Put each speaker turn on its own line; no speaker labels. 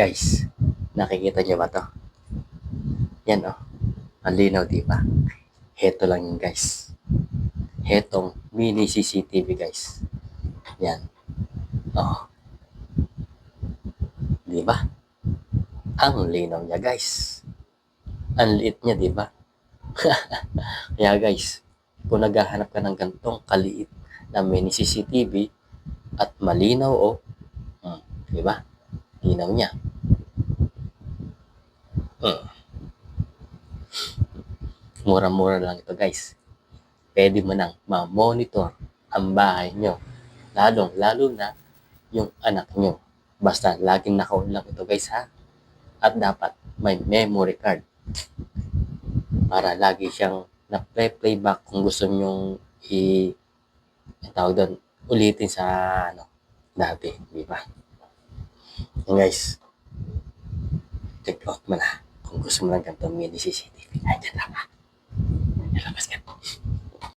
Guys, nakikita niyo ba to? Yan oh. Ang linaw, di ba? Heto lang yun, guys. Hetong mini CCTV, guys. Yan. Oh. Di ba? Ang linaw niya, guys. Ang liit niya, di ba? Kaya guys, kung naghahanap ka ng gantong kaliit na mini CCTV at malinaw di ba? Linaw niya. Mura-mura lang ito guys. Pwede mo nang ma-monitor ang bahay nyo. Lalo na yung anak nyo. Basta laging naka-on lang ito guys ha. At dapat may memory card. Para lagi siyang na-playback kung gusto nyong tawag doon, ulitin sa dati, di ba? And guys, check out mo na kung gusto mo ng ganito mini CCTV. Ayan lang ha.